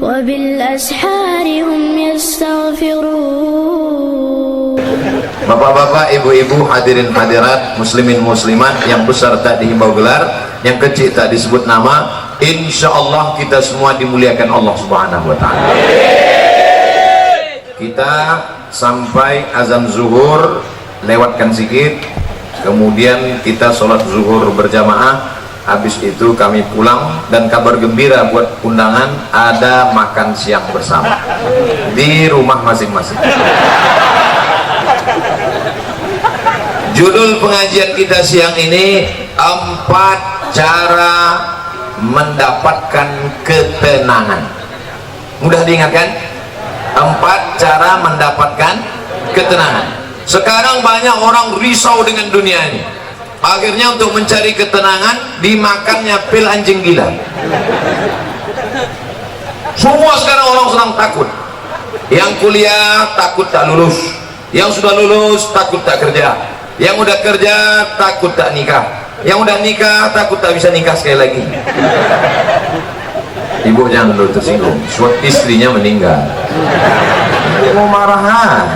وبالأسحار هم يستغفرون. Bapak-bapak, ibu-ibu, hadirin hadirat, muslimin muslimat, yang besar tak dihimbau gelar, yang kecil tak disebut nama. Insya Allah kita semua dimuliakan Allah Subhanahu wa ta'ala. Kita sampai azan zuhur, lewatkan sedikit, kemudian kita sholat zuhur berjamaah. Habis itu kami pulang, dan kabar gembira buat undangan, ada makan siang bersama di rumah masing-masing. Judul pengajian kita siang ini 4 cara mendapatkan ketenangan. Mudah diingatkan? 4 cara mendapatkan ketenangan. Sekarang banyak orang risau dengan dunia ini. Akhirnya untuk mencari ketenangan dimakannya pil anjing gila. Semua sekarang orang sedang takut. Yang kuliah takut tak lulus, yang sudah lulus takut tak kerja, yang udah kerja takut tak nikah, yang udah nikah takut tak bisa nikah sekali lagi. Ibu jangan dulu tersinggung, suatu istrinya meninggal, mau marahan.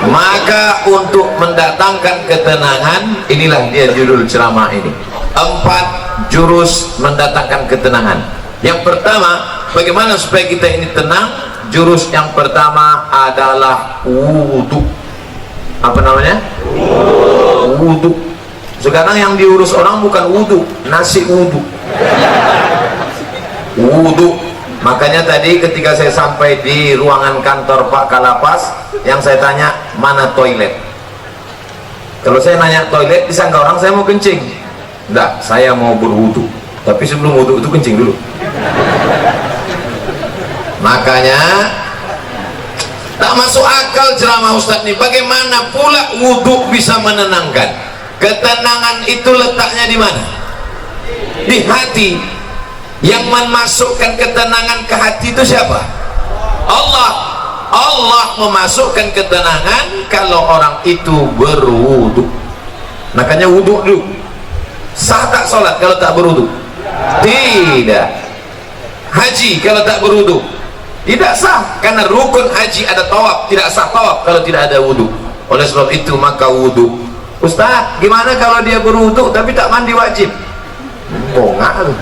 Maka untuk mendatangkan ketenangan, inilah dia judul ceramah ini, 4 jurus mendatangkan ketenangan. Yang pertama, bagaimana supaya kita ini tenang? Jurus yang pertama adalah wudhu. Apa namanya? Wudhu. Sekarang yang diurus orang bukan wudhu, nasi wudhu. Wudhu. Makanya tadi ketika saya sampai di ruangan kantor Pak Kalapas, yang saya tanya, mana toilet? Kalau saya nanya toilet, disangka orang saya mau kencing. Enggak, saya mau berwudu. Tapi sebelum wudu itu kencing dulu. Makanya tak masuk akal ceramah Ustadz ini. Bagaimana pula wudu bisa menenangkan? Ketenangan itu letaknya di mana? Di hati. Yang memasukkan ketenangan ke hati itu siapa? Allah. Allah memasukkan ketenangan kalau orang itu berwudu. Makanya wudu dulu. Sah tak sholat kalau tak berwudu? Tidak. Haji kalau tak berwudu? Tidak sah, karena rukun haji ada tawaf, tidak sah tawaf kalau tidak ada wudu. Oleh sebab itu maka wudu. Ustaz, gimana kalau dia berwudu tapi tak mandi wajib? Bongak lu.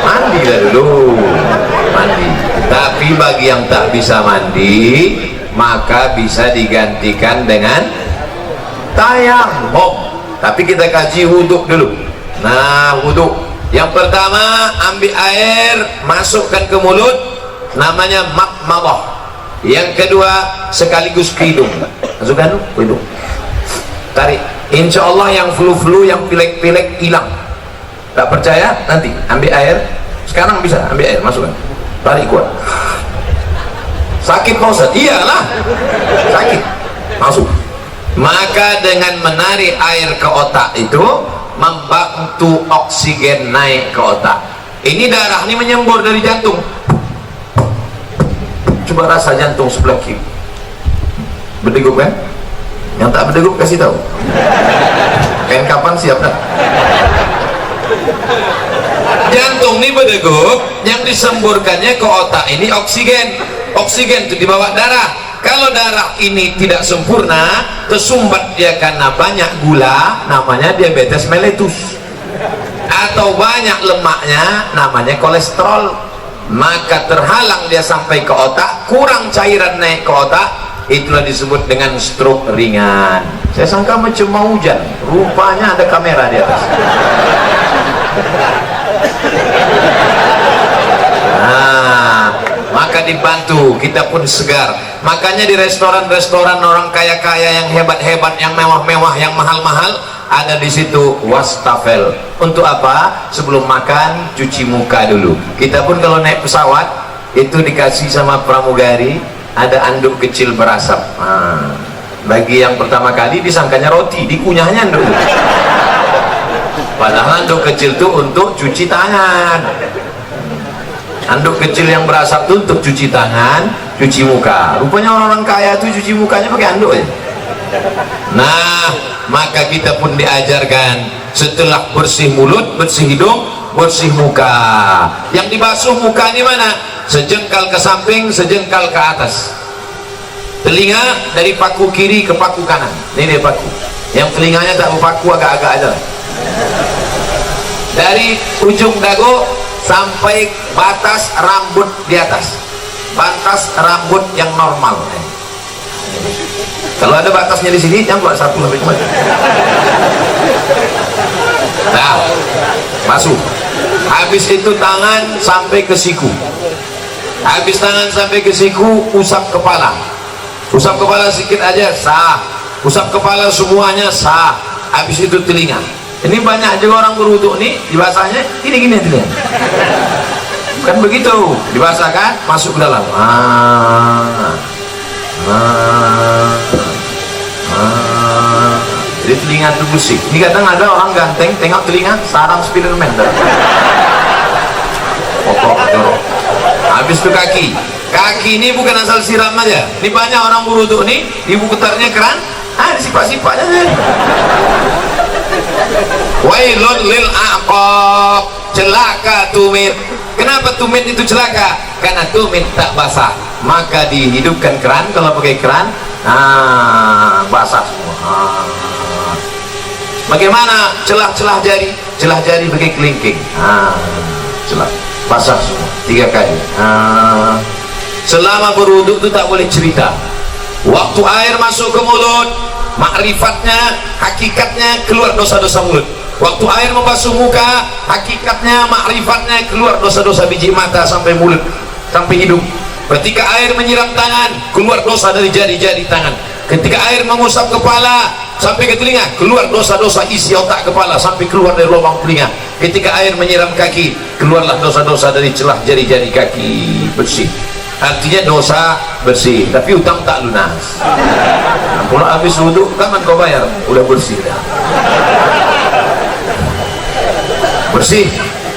Mandi lah dulu, mandi. Tapi bagi yang tak bisa mandi, maka bisa digantikan dengan tayammum. Tapi kita kaji wudhu dulu. Nah, wudhu yang pertama, ambil air, masukkan ke mulut, namanya madmadah. Yang kedua, sekaligus ke hidung. Masukkan ke hidung, tarik. Insya Allah yang flu-flu, yang pilek-pilek hilang. Tak percaya? Nanti ambil air. Sekarang bisa ambil air, masukkan, tarik kuat. Sakit Pak Ustaz? Iyalah sakit. Masuk. Maka dengan menarik air ke otak itu membantu oksigen naik ke otak. Ini darah ini menyembur dari jantung. Coba rasa jantung sebelah kiri, berdegup kan? Yang tak berdegup kasih tahu. Kain kapan siap tak? Jantung ini berdegup, yang disemburkannya ke otak ini oksigen. Oksigen itu dibawa darah. Kalau darah ini tidak sempurna, tersumbat dia karena banyak gula, namanya diabetes mellitus. Atau banyak lemaknya, namanya kolesterol. Maka terhalang dia sampai ke otak, kurang cairan naik ke otak, itulah disebut dengan stroke ringan. Saya sangka macam mau hujan, rupanya ada kamera di atas. Nah, maka dibantu, kita pun segar. Makanya di restoran-restoran orang kaya-kaya yang hebat-hebat, yang mewah-mewah, yang mahal-mahal, ada di situ wastafel. Untuk apa? Sebelum makan cuci muka dulu. Kita pun kalau naik pesawat itu dikasih sama pramugari, ada anduk kecil berasap. Nah, bagi yang pertama kali disangkanya roti, dikunyahnya anduk. Padahal anduk kecil itu untuk cuci tangan. Anduk kecil yang berasap itu untuk cuci tangan, cuci muka. Rupanya orang-orang kaya itu cuci mukanya pakai anduk ya. Nah, maka kita pun diajarkan setelah bersih mulut, bersih hidung, bersih muka. Yang dibasuh muka di mana? Sejengkal ke samping, sejengkal ke atas. Telinga dari paku kiri ke paku kanan. Ini dia paku. Yang telinganya tak berpaku, agak-agak aja lah. Dari ujung dagu sampai batas rambut di atas, batas rambut yang normal. Kalau ada batasnya di sini, yang buat satu sampai kemana? Nah, masuk. Habis itu tangan sampai ke siku. Habis tangan sampai ke siku, usap kepala. Usap kepala sedikit aja sah. Usap kepala semuanya sah. Habis itu telinga. Ini banyak juga orang berwuduk nih, dibasahnya gini-gini telinga. Kan begitu, dibasahkan, masuk ke dalam. Jadi telinga itu bersih. Ini kadang ada orang ganteng, tengok telinga sarang Spiderman. Pokok jorok. Habis itu kaki. Kaki ini bukan asal siram aja. Ini banyak orang berwuduk nih, ibu putarnya keran, disipak-sipaknya. Wailun lil aqab, celaka tumit. Kenapa tumit itu celaka? Karena tumit tak basah. Maka dihidupkan keran. Kalau pakai keran, basah semua. Bagaimana celah-celah jari? Celah jari pakai kelingking. Celah basah semua 3 kali. Selama berwuduk itu tak boleh cerita. Waktu air masuk ke mulut, makrifatnya, hakikatnya keluar dosa-dosa mulut. Waktu air membasuh muka, hakikatnya, makrifatnya keluar dosa-dosa biji mata sampai mulut, sampai hidung. Ketika air menyiram tangan, keluar dosa dari jari-jari tangan. Ketika air mengusap kepala sampai ke telinga, keluar dosa-dosa isi otak kepala sampai keluar dari lubang telinga. Ketika air menyiram kaki, keluarlah dosa-dosa dari celah jari-jari kaki, bersih. Artinya dosa bersih, tapi utang tak lunas. Kalau habis wudhu, kapan kau bayar? Udah bersih dah. Bersih.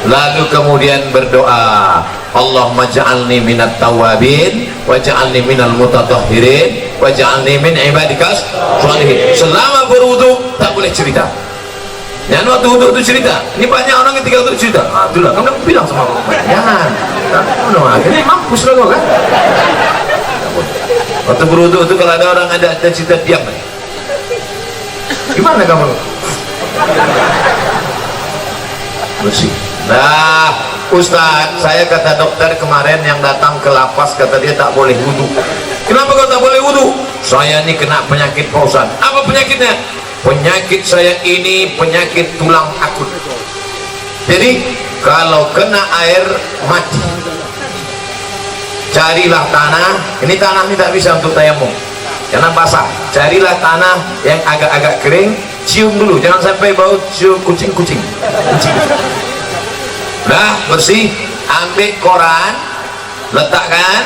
Lalu kemudian berdoa, Allahumma ja'alni minat tawabin wa ja'alni minal mutatahhirin wa ja'alni min ibadikas sholihin. Selama berwudhu tak boleh cerita. Jangan waktu wudhu itu cerita. Ini banyak orang ketika wudhu cerita. Itulah kamu bilang sama aku, jangan. Akhirnya mampus lah kau kan. Waktu berwudhu itu kalau ada orang ada cerita, diam. Gimana kamu? Bersih. Nah, Ustaz, saya kata dokter kemarin yang datang ke lapas, kata dia tak boleh wudhu. Kenapa kau tak boleh wudhu? Saya ini kena penyakit Pak Ustaz. Apa penyakitnya? Penyakit saya ini penyakit tulang akut. Jadi kalau kena air mati, carilah tanah. Ini tanah ini tak bisa untuk tayamum karena basah. Carilah tanah yang agak-agak kering, cium dulu, jangan sampai bau cium kucing-kucing. Dah bersih, ambil koran, letakkan,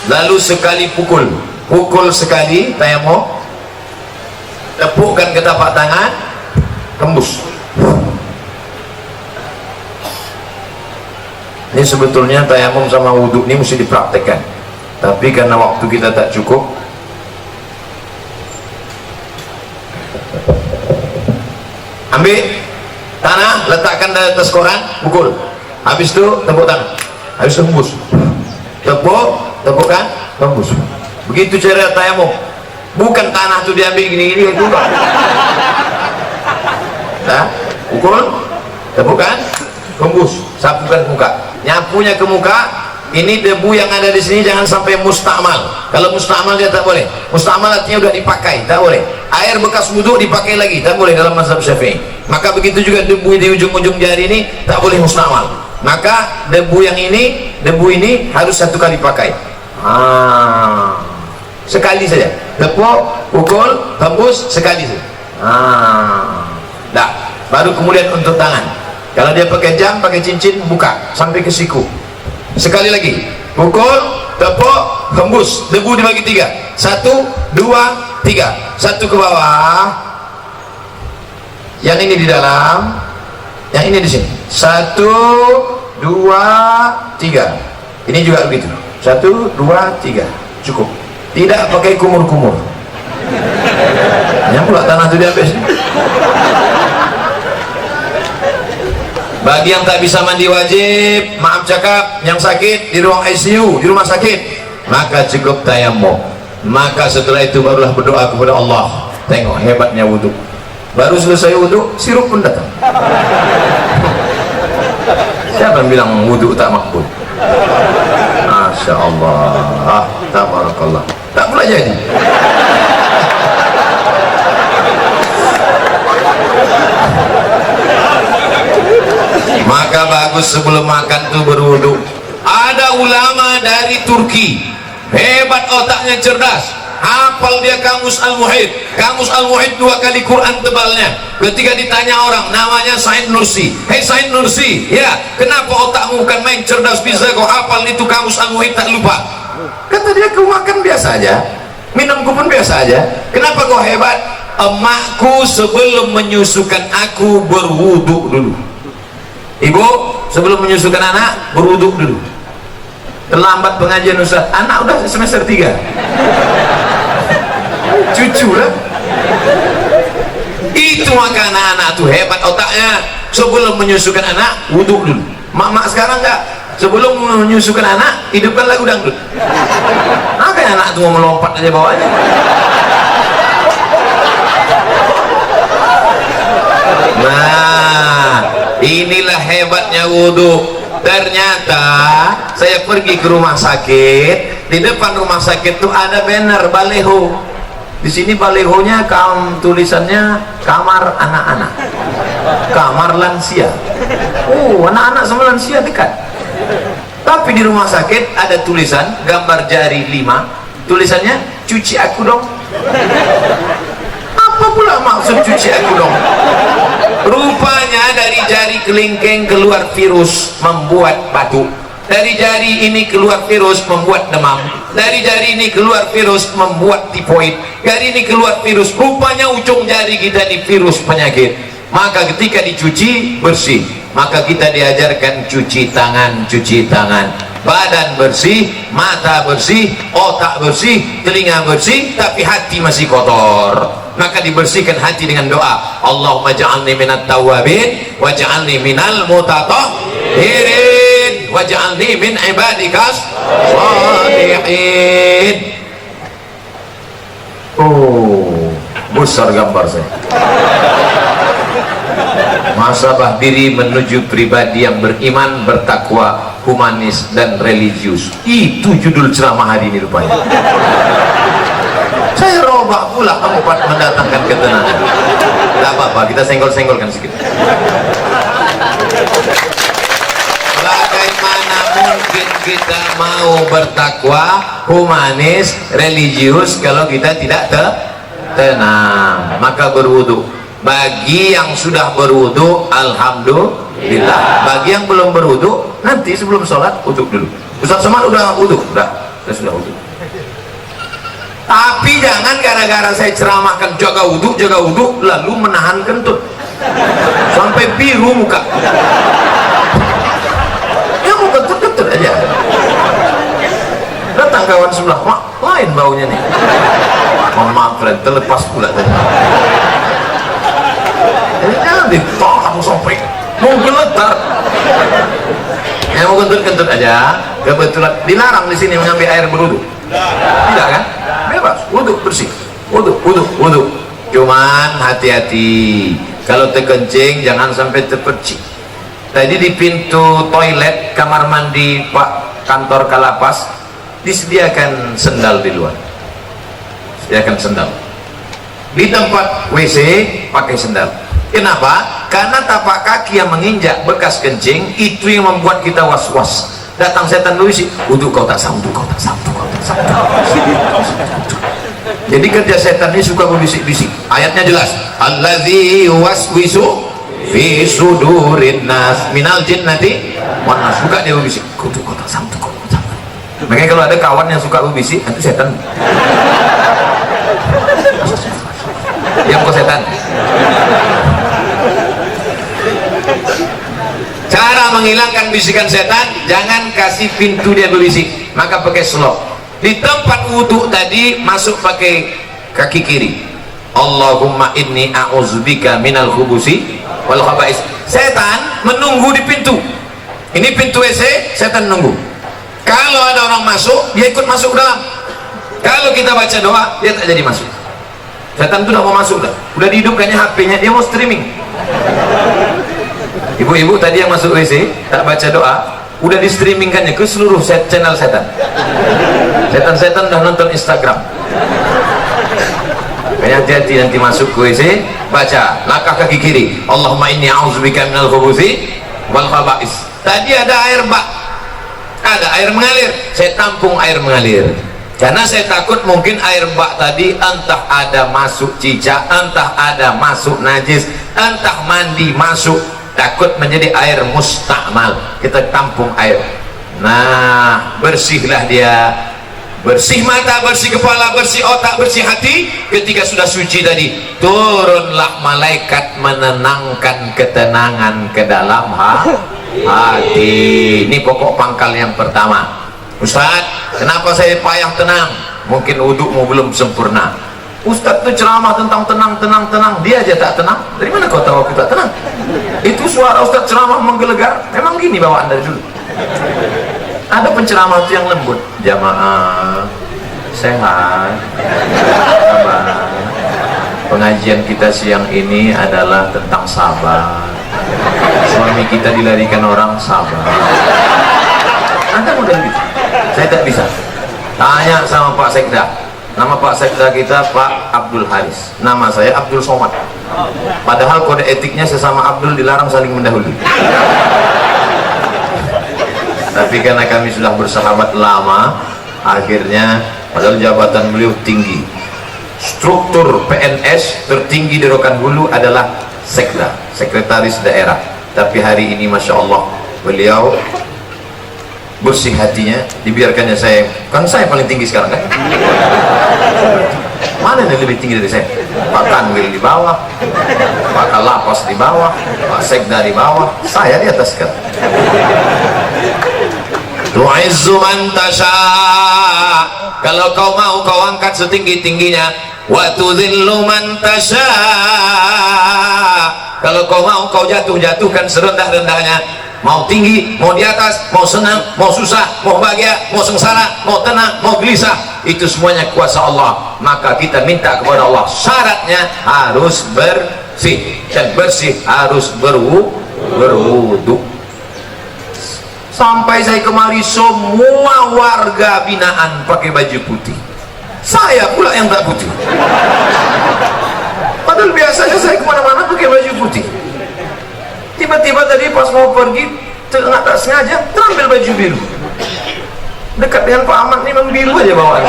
lalu sekali pukul sekali tayamum, tepukkan ke tapak tangan, tembus. Ini sebetulnya tayamum sama wudhu ini mesti dipraktekkan, tapi karena waktu kita tak cukup, ambil tanah, letakkan di atas koran, pukul. Habis itu tepuk tangan, habis itu tembus. Tepukkan, tembus. Begitu cara tayamum. Bukan tanah itu diambil gini-gini itu. Nah, pukul, tepukkan, tembus, sapukan muka. Nyapunya ke muka, ini debu yang ada di sini jangan sampai mustakmal. Kalau mustakmal dia tak boleh. Mustakmal artinya udah dipakai, tak boleh. Air bekas wudhu dipakai lagi, tak boleh dalam mazhab Syafi'i. Maka begitu juga debu di ujung-ujung jari ini tak boleh mustakmal. Maka debu ini harus 1 kali pakai. Sekali saja. Tepuk, pukul, tembus, sekali saja. Dah. Baru kemudian untuk tangan. Kalau dia pakai jam, pakai cincin, buka sampai ke siku. Sekali lagi, pukul, tepuk, hembus, debu dibagi 3. 1, 2, 3. 1 ke bawah, yang ini di dalam, yang ini di sini. 1, 2, 3. Ini juga begitu. 1, 2, 3. Cukup. Tidak pakai kumur-kumur. Yang pula tanah itu diambil sini. Bagi yang tak bisa mandi wajib, maaf cakap, yang sakit di ruang ICU, di rumah sakit, maka cukup tayammum. Maka setelah itu barulah berdoa kepada Allah. Tengok hebatnya wudhu. Baru selesai wudhu, sirup pun datang. Siapa yang bilang wudhu tak makbul? Masya Allah, tabarakallah. Tak pula jadi. Maka bagus sebelum makan tuh berwudu. Ada ulama dari Turki, hebat otaknya, cerdas, hafal dia Kamus Al-Muhit. Kamus Al-Muhit 2 kali Quran tebalnya. Ketika ditanya orang, namanya Said Nursi, hei Said Nursi, ya kenapa otakmu bukan main cerdas, bisa kau hafal itu Kamus Al-Muhit tak lupa? Kata dia, kau makan biasa aja, minumku pun biasa aja, kenapa kau hebat? Emakku sebelum menyusukan aku berwudu dulu. Ibu sebelum menyusukan anak berwudu dulu. Terlambat pengajian Ustaz, anak udah semester 3. Cucu lah. Itu maka anak-anak tuh hebat otaknya. Sebelum menyusukan anak wudu dulu. Mak-mak sekarang enggak, sebelum menyusukan anak hidupkan lagu dangdut. Apa yang anak tuh mau melompat aja bawahnya. Nah, inilah hebatnya wudhu. Ternyata saya pergi ke rumah sakit, di depan rumah sakit tuh ada banner baleho. Di sini balehonya tulisannya kamar anak-anak, kamar lansia. Anak-anak sama lansia dekat. Tapi di rumah sakit ada tulisan gambar jari 5, tulisannya cuci aku dong. Apa pula maksud cuci aku dong? Rupanya dari jari kelingking keluar virus membuat batuk, dari jari ini keluar virus membuat demam, dari jari ini keluar virus membuat tifoid, dari ini keluar virus. Rupanya ujung jari kita ini virus penyakit. Maka ketika dicuci bersih, maka kita diajarkan cuci tangan, badan bersih, mata bersih, otak bersih, telinga bersih, tapi hati masih kotor. Maka dibersihkan hati dengan doa, Allahumma ja'alni minat tawabin wa ja'alni minal mutatahhirin wa ja'alni min ibadikas shalihin. Besar gambar saya. Muhasabah diri menuju pribadi yang beriman, bertakwa, humanis dan religius. Itu judul ceramah hari ini rupanya. Saya robak pula tempat mendatangkan ketenangan. Tidak apa-apa, kita senggol-senggolkan sedikit. Bagaimana mungkin kita mau bertakwa, humanis, religius kalau kita tidak tenang? Maka berwudu. Bagi yang sudah berwudu, alhamdulillah. Bagi yang belum berwudu, nanti sebelum sholat wudu dulu. Ustaz Somad udah wudu? Saya sudah wudu. Tapi jangan gara-gara saya ceramahkan jaga wudu lalu menahan kentut sampai biru muka. Ya mau kentut aja. Datang kawan sebelah, mak lain baunya nih. Maaf friend, terlepas pula tadi. Jadi jangan ditolak sampai mau geletar. Ya mau kentut aja. Kebetulan dilarang di sini mengambil air berwudu. Tidak kan? Bebas, wudu bersih, wudu. Cuman hati-hati, kalau terkencing jangan sampai terpercik. Tadi di pintu toilet kamar mandi Pak kantor Kalapas disediakan sendal di luar. Sediakan sendal. Di tempat WC pakai sendal. Kenapa? Karena tapak kaki yang menginjak bekas kencing itu yang membuat kita was-was. Datang setan dulu sih, wudu kau tak sanggup. Jadi kerja setan ini suka berbisik-bisik. Ayatnya jelas, allazi waswisu fi sudurin nas minal jinnati wan nas. Suka dia berbisik, wudu kau tak sanggup. Makanya kalau ada kawan yang suka berbisik, itu setan. Yang kau setan. Cara menghilangkan bisikan setan, jangan kasih pintu dia berbisik, maka pakai slop. Di tempat wudhu tadi masuk pakai kaki kiri. Allahumma inni a'udzubika minal khubusi wal khaba'is. Setan menunggu di pintu. Ini pintu WC, setan nunggu. Kalau ada orang masuk, dia ikut masuk dalam. Kalau kita baca doa, dia tak jadi masuk. Setan itu udah mau masuk dah. Udah dihidupkannya HP-nya, dia mau streaming. Ibu-ibu tadi yang masuk WC, tak baca doa, udah di streamingkannya ke seluruh channel setan. Setan-setan udah nonton Instagram. Hati-hati nanti masuk ke WC, baca langkah kaki kiri, Allahumma inni a'udzubika minal khubuthi wal khaba'is. Tadi ada air bak, ada air mengalir, saya tampung air mengalir karena saya takut mungkin air bak tadi entah ada masuk cicak, entah ada masuk najis, entah mandi masuk, takut menjadi air mustakmal. Kita tampung air, nah bersihlah dia, bersih mata, bersih kepala, bersih otak, bersih hati. Ketika sudah suci tadi, turunlah malaikat menenangkan ketenangan ke dalam hati. Ini pokok pangkal yang pertama. Ustaz, kenapa saya payah tenang? Mungkin wudukmu belum sempurna. Ustaz itu ceramah tentang tenang, dia aja tak tenang. Dari mana kau tahu aku tak tenang? Itu suara Ustaz ceramah menggelegar. Memang gini bawaan dari dulu. Ada penceramah itu yang lembut, jamaah sehat, sabar. Pengajian kita siang ini adalah tentang sabar. Suami kita dilarikan orang, sabar. Anda model gitu? Saya tak bisa. Tanya sama Pak Sekda. Nama Pak Sekda kita Pak Abdul Haris. Nama saya Abdul Somad. Padahal kode etiknya sesama Abdul dilarang saling mendahului. Tapi karena kami sudah bersahabat lama, akhirnya padahal jabatan beliau tinggi, struktur PNS tertinggi di Rokan Hulu adalah Sekda, sekretaris daerah. Tapi hari ini Masya Allah beliau bersih hatinya, dibiarkannya saya, kan saya paling tinggi sekarang kan? Mana yang lebih tinggi dari saya? Pak Kanwil di bawah, Pak Kalapas di bawah, Pak Sekda di bawah, saya di atas kan? Tu'izzu man tasha, kalau kau mau kau angkat setinggi-tingginya. Wa tudhillu man tasha, kalau kau mau kau jatuhkan serendah-rendahnya. Mau tinggi, mau di atas, mau senang, mau susah, mau bahagia, mau sengsara, mau tenang, mau gelisah, itu semuanya kuasa Allah. Maka kita minta kepada Allah, syaratnya harus bersih, dan bersih harus berwudu. Sampai saya kemari semua warga binaan pakai baju putih, saya pula yang tak putih. Padahal biasanya saya kemana-mana pakai baju putih. Tiba-tiba tadi pas mau pergi, tak sengaja terambil baju biru. Dekat dengan Pak Ahmad ini memang biru aja bawaan.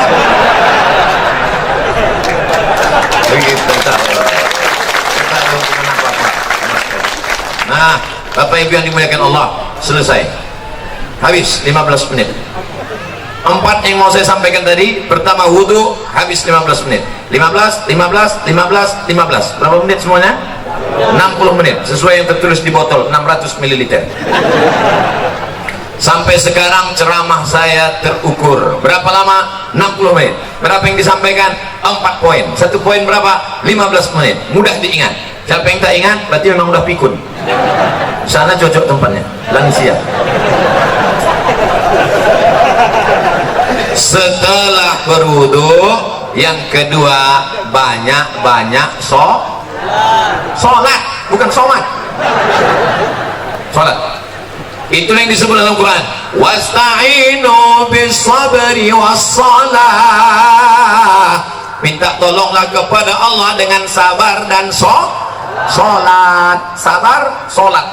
Begitu tak. Nah, Bapak Ibu yang dimuliakan Allah, selesai. Habis 15 menit. 4 yang mau saya sampaikan tadi. Pertama wudhu, habis 15 menit. 15. Berapa menit semuanya? 60 menit. Sesuai yang tertulis di botol, 600 ml. Sampai sekarang ceramah saya terukur. Berapa lama? 60 menit. Berapa yang disampaikan? 4 poin. 1 poin berapa? 15 menit. Mudah diingat. Siapa yang tak ingat? Berarti memang udah pikun. Sana cocok tempatnya. Lansia. Setelah berwudu, yang kedua banyak-banyak sholat, bukan sholat. Sholat itu yang disebut dalam Quran, wasta'inu bis sabri was salah. Minta tolonglah kepada Allah dengan sabar dan sholat. Sabar, sholat.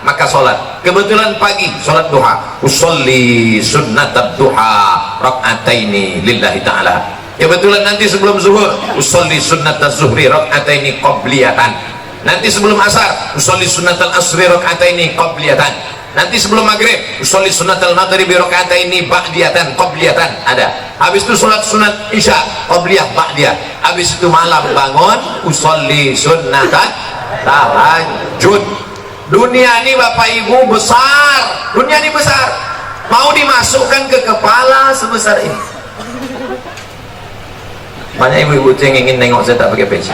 Maka sholat, kebetulan pagi sholat duha, usolli sunnatat duha rak'ataini lillahi ta'ala. Kebetulan nanti sebelum zuhur, usolli sunnatat zuhri rak'ataini qabliyatan. Nanti sebelum asar, usolli sunnatal asri rak'ataini qabliyatan. Nanti sebelum maghrib, usolli sunnatal maghribi rak'ataini ba'diyatan qabliyatan. Ada. Habis itu sholat sunat isya qabliyah ba'diyah. Habis itu malam bangun, usolli sunnatat tahajud. Dunia ini Bapak Ibu besar, dunia ini besar, mau dimasukkan ke kepala sebesar ini. Banyak ibu-ibu yang ingin nengok saya tak pakai peci.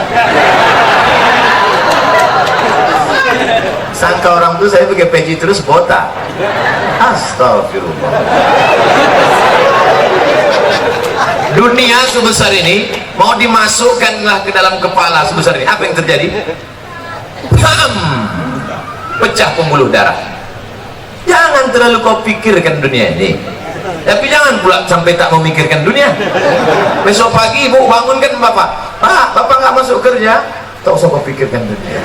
Sangka orang tuh saya pakai peci terus botak. Astagfirullah. Dunia sebesar ini mau dimasukkanlah ke dalam kepala sebesar ini, apa yang terjadi? Bam! Pecah pembuluh darah. Jangan terlalu kau pikirkan dunia ini, tapi jangan pula sampai tak memikirkan dunia. Besok pagi ibu bangunkan bapak, Pak, bapak nggak masuk kerja, tak usah kau pikirkan dunia.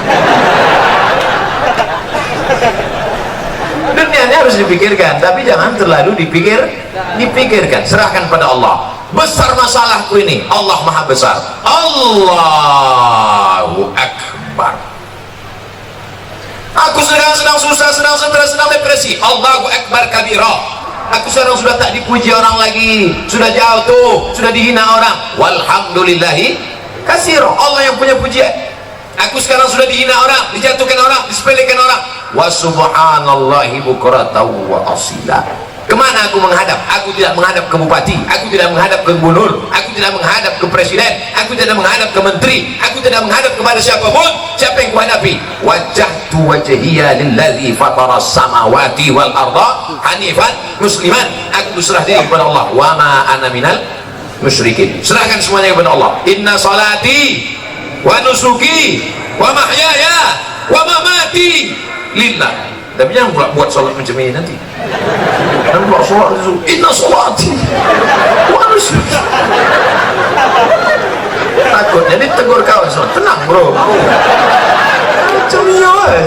Dunia ini harus dipikirkan, tapi jangan terlalu dipikirkan. Serahkan pada Allah. Besar masalahku ini, Allah maha besar. Allahu Akbar. Aku sedang susah, sedang stres, sedang depresi. Allahu Akbar kabira. Aku sekarang sudah tak dipuji orang lagi, sudah jauh tuh, sudah dihina orang. Walhamdulillahi katsira. Allah yang punya pujian. Aku sekarang sudah dihina orang, dijatuhkan orang, disepelekan orang. Wa subhanallahi bukratan wa asila. Kemana aku menghadap? Aku tidak menghadap ke bupati, aku tidak menghadap ke gubernur, aku tidak menghadap ke presiden, aku tidak menghadap ke menteri, aku tidak menghadap kepada siapapun. Siapa yang kuhadapi? Wajjahtu wajhiya lillazi fatara samawati wal arda hanifan musliman. Aku berserah diri kepada Allah. Wa ma ana minal musyrikin. Serahkan semuanya kepada Allah. Inna salati wa nusuki wa mahyaya wa mamati lillah. Tapi jangan pula buat sholat macam ini nanti. Dan buat sholat itu inna sholati wa nusuki. Takutnya ditegur kawan sholat. Tenang bro, macam ini aja.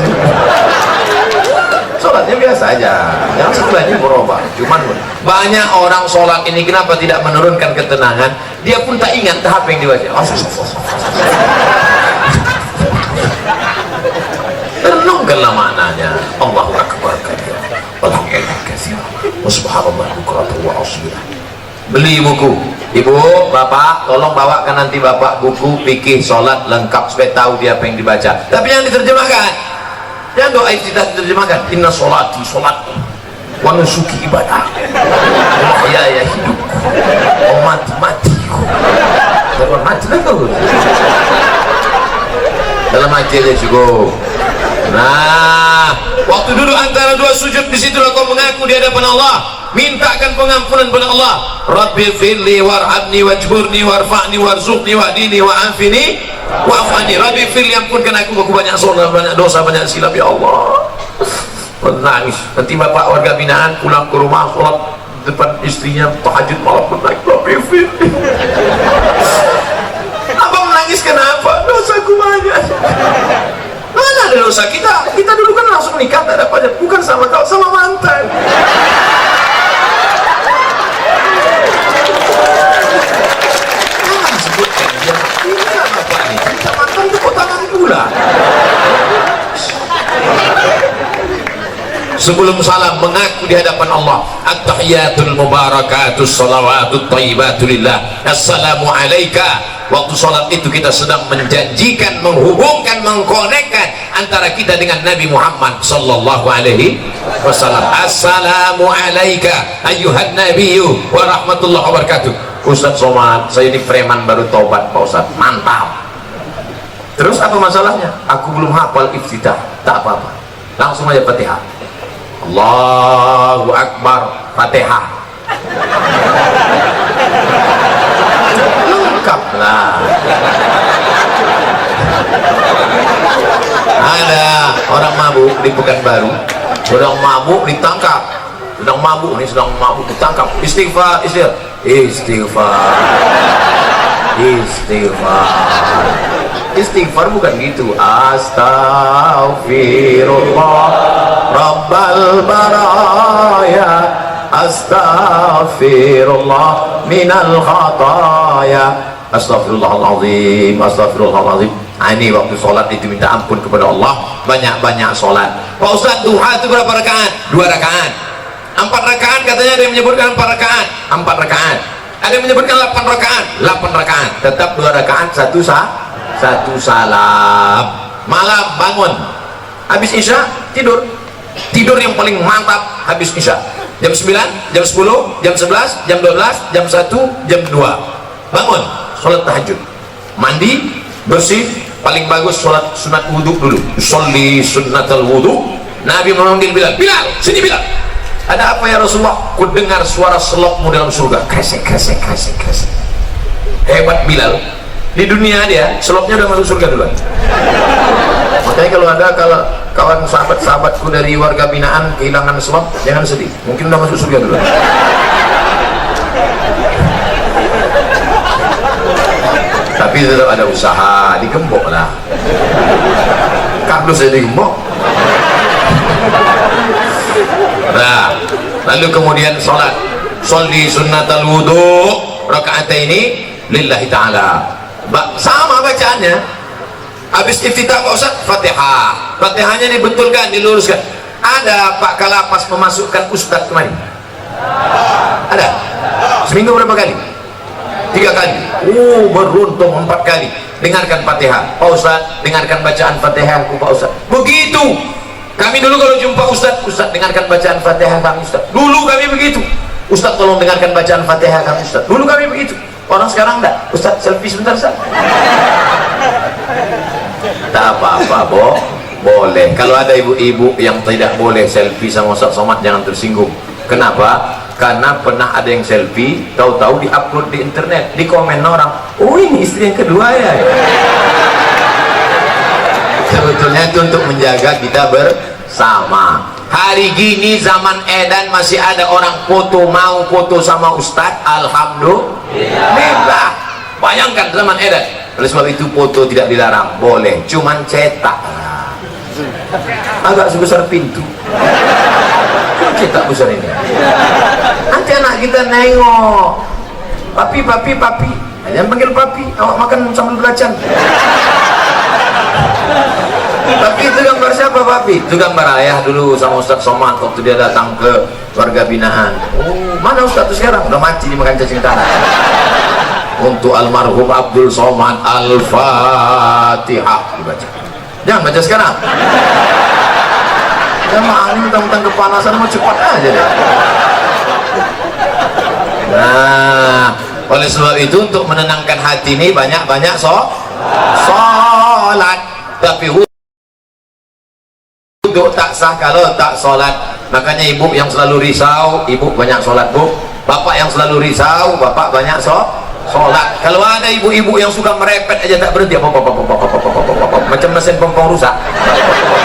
Sholatnya biasa aja, yang sebelahnya berubah. Cuman banyak orang sholat ini kenapa tidak menurunkan ketenangan? Dia pun tak ingat tahap yang dibaca. Renungkanlah maknanya. Allahu Akbar kabira. Alhamdulillah katsira. Subhanallah bukratan wa asila. Beli buku. Ibu, bapak, tolong bawakan nanti bapak buku fikih sholat lengkap supaya tahu dia apa yang dibaca. Tapi yang diterjemahkan, yang doa iftitah diterjemahkan. Inna sholati sholatku, wa nusuki ibadah, wa mahyaya hidupku, wa matiku. Dalam hati lah kau. Dalam hati aja cukup. Nah, waktu duduk antara dua sujud, disitulah kau mengaku di hadapan Allah, mintakan pengampunan pada Allah. Rabbi firli warhamni wajburni warfa'ni warzuqni wahdini wa'afini wa'afani. Rabbi firli, ampunkan aku banyak salah, banyak dosa, banyak silap ya Allah. Menangis. Nanti bapak warga binaan pulang ke rumah, sholat depan istrinya, tahajud malam menangis. Rabbi firli. Abang menangis kenapa? Dosaku banyak. Mana ada dosa kita? Kita dulu kan langsung nikah, tak ada pajak, bukan sama kau, sama mantan. Jangan sebutkan dia. Ini kan apa nih? Kita mantan tepuk tangan pula. Sebelum salam mengaku di hadapan Allah. At-tahiyatul mubarakatus salawatut thayyibatulillah. Assalamu alayka. Waktu sholat itu kita sedang menjanjikan, menghubungkan, mengkonekkan antara kita dengan Nabi Muhammad sallallahu alaihi wasallam. Assalamu alayka ayyuhan nabiyyu wa rahmatullahi wa barakatuh. Ustaz Somad, saya ini preman baru taubat Pak Ustaz. Mantap. Terus apa masalahnya? Aku belum hafal iftitah. Tak apa-apa, langsung aja Fatihah. Allahu Akbar, Fatihah. Lengkaplah. Ada orang mabuk di Pekanbaru, sedang mabuk ditangkap, sedang mabuk ditangkap. Istighfar, istighfar bukan gitu. Astaghfirullah Rabbal baraya, astaghfirullah minal khataya, astaghfirullahaladzim, astaghfirullahaladzim. Ini waktu sholat itu minta ampun kepada Allah, banyak-banyak sholat. Pak Ustaz, duha itu berapa rakaat? 2 rakaat. 4 rakaat katanya, ada yang menyebutkan 4 rakaat. 4 rakaat. Ada yang menyebutkan 8 rakaat. 8 rakaat. Tetap 2 rakaat, satu salam. Malam bangun, habis isya tidur yang paling mantap habis isya. Jam 9, jam 10, jam 11, jam 12, jam 1, jam 2 bangun, sholat tahajud, mandi, bersih, paling bagus sholat sunat wudhu dulu, sholli sunnatal wudhu. Nabi memanggil Bilal, Bilal, sini Bilal. Ada apa ya Rasulullah? Ku dengar suara selokmu dalam surga, kresek kresek kresek kresek. Hebat Bilal, di dunia dia selopnya udah masuk surga duluan. Makanya kalau kawan sahabat-sahabatku dari warga binaan kehilangan selop, jangan sedih, mungkin udah masuk surga duluan. Tapi tetap ada usaha, digembok lah. Kardus saya digembok. Nah, lalu kemudian sholat, sholli sunnatal wudhu rakaataini lillahi ta'ala. Sama bacaannya. Habis iftitah Pak Ustaz, Fatihah. Fatihahnya dibetulkan, diluruskan. Ada Pak Kalapas memasukkan Ustaz kemarin? Ada? Seminggu berapa kali? 3 kali. Beruntung 4 kali. Dengarkan Fatihah. Pak Ustaz, dengarkan bacaan Fatihah Pak Ustaz. Begitu. Kami dulu kalau jumpa Ustaz, Ustaz dengarkan bacaan Fatihah kami Ustaz. Dulu kami begitu. Ustaz tolong dengarkan bacaan Fatihah kami Ustaz. Dulu kami begitu. Orang sekarang enggak. Ustaz selfie sebentar Ustaz. Tak apa-apa, Bo. Boleh. Kalau ada ibu-ibu yang tidak boleh selfie sama Ustaz Somad, jangan tersinggung. Kenapa? Karena pernah ada yang selfie, tahu-tahu diupload di internet, di komen orang, oh ini istri yang kedua ya. Sebetulnya itu untuk menjaga kita bersama. Hari gini zaman edan masih ada orang mau foto sama Ustadz. Alhamdulillah. Bayangkan zaman edan. Oleh sebab itu foto tidak dilarang, boleh, cuman cetak agak sebesar pintu. Cetak besar ini. Nanti anak kita nengok, papi, jangan panggil papi, awak makan sambil belacan. Tapi itu gambar siapa papi? Itu gambar ayah dulu sama Ustaz Somad waktu dia datang ke warga binaan. Mana Ustaz itu sekarang? Udah mati dimakan cacing tanah. Untuk almarhum Abdul Somad, Al-Fatihah dibaca. Jangan baca sekarang. Jamaah ini mentang-mentang kepanasan mau cepat aja deh. Nah, oleh sebab itu untuk menenangkan hati ini banyak-banyak sholat. Tapi wudhu tak sah kalau tak sholat. Makanya ibu yang selalu risau, ibu banyak sholat bu. Bapak yang selalu risau, bapak banyak sholat. Kalau ada ibu-ibu yang suka merepet aja tak berhenti, macam mesin pompong rusak,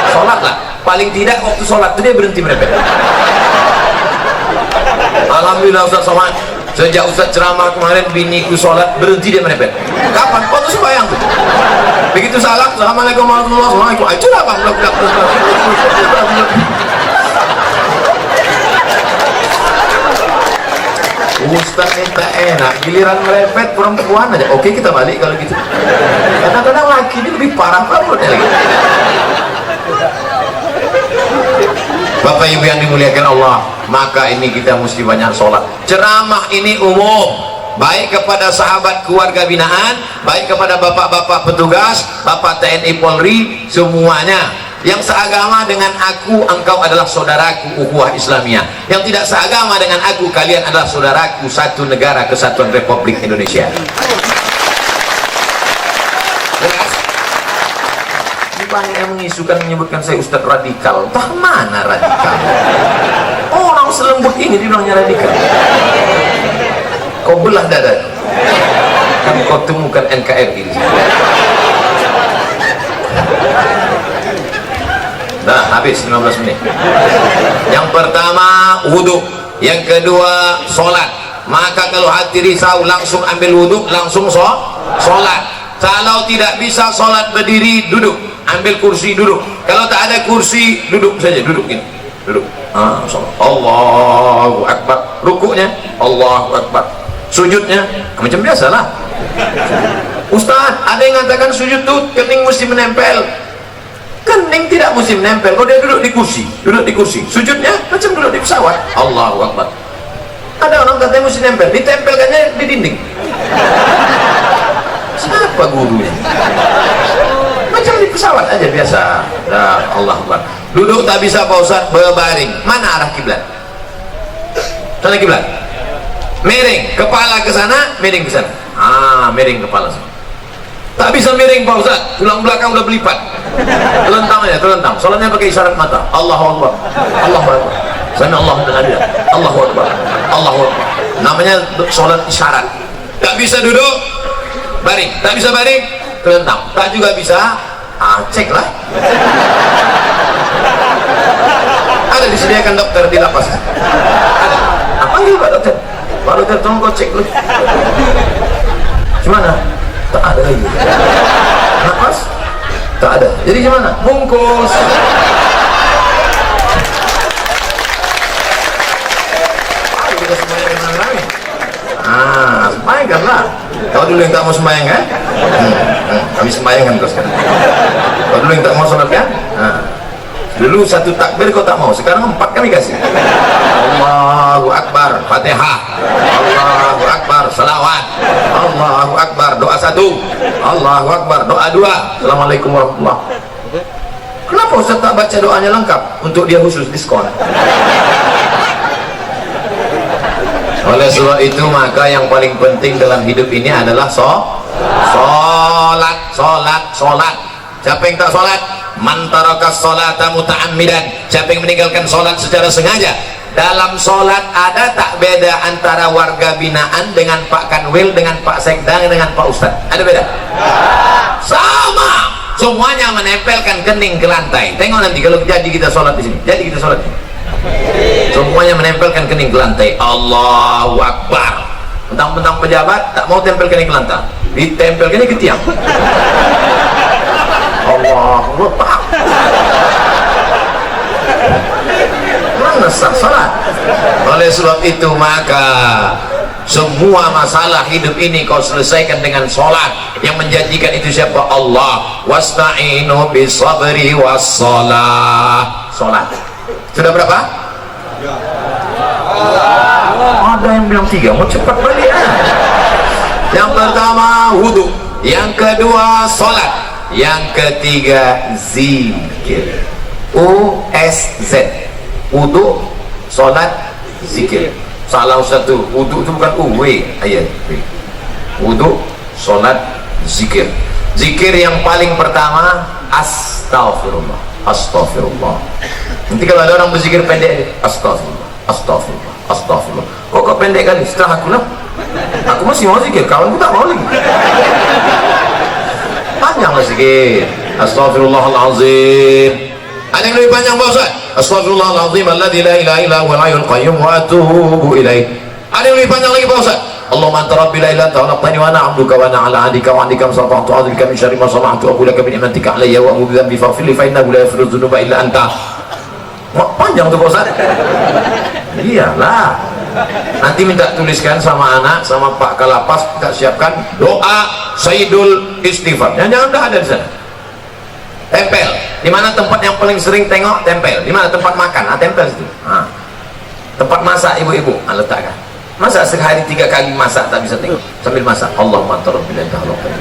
sholat lah. Paling tidak waktu sholat itu dia berhenti merepet. Alhamdulillah Ustaz Somad, sejak Ustaz ceramah kemarin biniku sholat berhenti dia merepet. Kapan? Waktu sembahyang tuh. Begitu salam, assalamualaikum warahmatullahi wabarakatuh. Itulah bang, Ustaz minta enak, giliran merepet perempuan aja. Oke, kita balik kalau gitu. Kadang-kadang laki ini lebih parah banget lagi. Bapak Ibu yang dimuliakan Allah, maka ini kita mesti banyak sholat. Ceramah ini umum, baik kepada sahabat keluarga binaan, baik kepada bapak-bapak petugas, bapak TNI Polri, semuanya. Yang seagama dengan aku, engkau adalah saudaraku, ukhuwah Islamiyah. Yang tidak seagama dengan aku, kalian adalah saudaraku, satu negara kesatuan Republik Indonesia. Banyak yang mengisukan menyebutkan saya Ustadz radikal. Entah mana radikal. Orang selembut ini dibilangnya radikal. Kau belah dada. Kan kau temukan NKRI di sini. Nah, habis 15 menit. Yang pertama wudhu, yang kedua sholat. Maka kalau hati risau langsung ambil wudhu, langsung sholat. Kalau tidak bisa sholat berdiri, duduk. Ambil kursi, duduk. Kalau tak ada kursi, duduk saja, duduk ini, duduk. Allahu Akbar. Rukuknya Allahu Akbar. Sujudnya macam biasalah. Ustaz, ada yang mengatakan sujud tuh kening mesti menempel. Kening tidak mesti menempel. Kalau dia duduk di kursi, duduk di kursi. Sujudnya macam duduk di pesawat. Allahu Akbar. Ada orang katanya mesti nempel, ditempelkannya di dinding. Siapa gurunya? Macam di pesawat aja biasa. Nah, Allah Akbar. Duduk tak bisa Pak Ustaz, berbaring. Mana arah kiblat? Sana kiblat. Miring kepala ke sana, miring ke sana. Miring kepala sana. Tak bisa miring Pak Ustaz, tulang belakang udah berlipat. Telentang aja, telentang. Salatnya pakai isyarat mata. Allahu Akbar, Allahu Akbar, Sami Allahu liman hamidah, Allahu Akbar, Allahu Akbar. Namanya salat isyarat. Tak bisa duduk, baring. Tak bisa baring, telentang. Tak juga bisa, cek lah. Ada disediakan dokter di lapas. Ada. Panggil Pak Dokter. Pak Dokter tolong kau cek dulu. Gimana? Tak ada lagi. Napas? Tak ada. Jadi gimana? Bungkus. Ayo kita sembahyang dengan lain. Sembahyang lah. Kau dulu yang tak mau sembahyang kan? Kami sembahyang kan terus kan. Kau dulu yang tak mau sholat kan? Dulu satu takbir kau tak mau, sekarang 4 kami kasih. Allahu Akbar, Fatihah. Allahu Akbar, salawat. Allahu Akbar, doa 1. Allahu Akbar, doa 2. Assalamualaikum warahmatullahi. Kenapa Ustaz tak baca doanya lengkap? Untuk dia khusus diskon. Oleh sebab itu maka yang paling penting dalam hidup ini adalah sholat. Siapa yang tak sholat? Man taraka sholata muta'ammidan. Siapa yang meninggalkan sholat secara sengaja? Dalam sholat ada tak beda antara warga binaan dengan Pak Kanwil, dengan Pak Sekda, dengan Pak Ustadz? Ada beda? Sama. Semuanya menempelkan kening ke lantai. Tengok nanti kalau jadi kita sholat di sini. Jadi kita sholat. Semuanya menempelkan kening ke lantai. Allahu Akbar. Mentang-mentang pejabat tak mau tempel kening ke lantai. Ditempel kening ke tiang. Allahu Akbar. Mana sah salat? Oleh sebab itu maka semua masalah hidup ini kau selesaikan dengan sholat. Yang menjanjikan itu siapa? Allah. Wasta'inu bisabri wassalah. Sholat. Sudah berapa? Ada yang bilang 3. Mau cepat balik ya. Yang pertama wudu, yang kedua sholat, yang ketiga zikir. USZ. Wudu, sholat, zikir. Salah satu. Wudu itu bukan UW ayat. Wudu, sholat, zikir. Zikir yang paling pertama astagfirullah. Astagfirullah. Nanti kalau ada orang berzikir pendek, astagfirullah, astagfirullah, astagfirullah. Kok pendek kali? Setelah aku lah. Aku masih mau zikir, kawanku tak mau lagi. Panjanglah zikir. Astagfirullahalazim. Ada yang lebih panjang Pak Ustaz? Astagfirullahalazim alladzi la ilaha illa huwal hayyul qayyum wa atubu ilaih. Ada yang lebih panjang lagi Pak Ustaz? Allahumma anta rabbi la ilaha illa anta khalaqtani wa ana 'abduka wa ana 'ala 'ahdika wa 'ahdika masata'tu a'udzubika min syarri ma sana'tu wa aqulu laka bi ni'matika 'alayya wa a'udzu bika faghfir li fa innahu la yaghfiru dzunuba illa anta. Panjang tuh Pak Ustaz. Iyalah. Nanti minta tuliskan sama anak, sama Pak Kalapas, kita siapkan doa Sayyidul Istighfar. Jangan dah ada di sana. Tempel. Di mana tempat yang paling sering tengok? Tempel. Di mana tempat makan? Tempel situ. Tempat masak ibu-ibu, letakkan. Masa sehari 3 kali masak tak bisa tengok? Sambil masak. Allahumma anta rabbi la ilaha illa anta.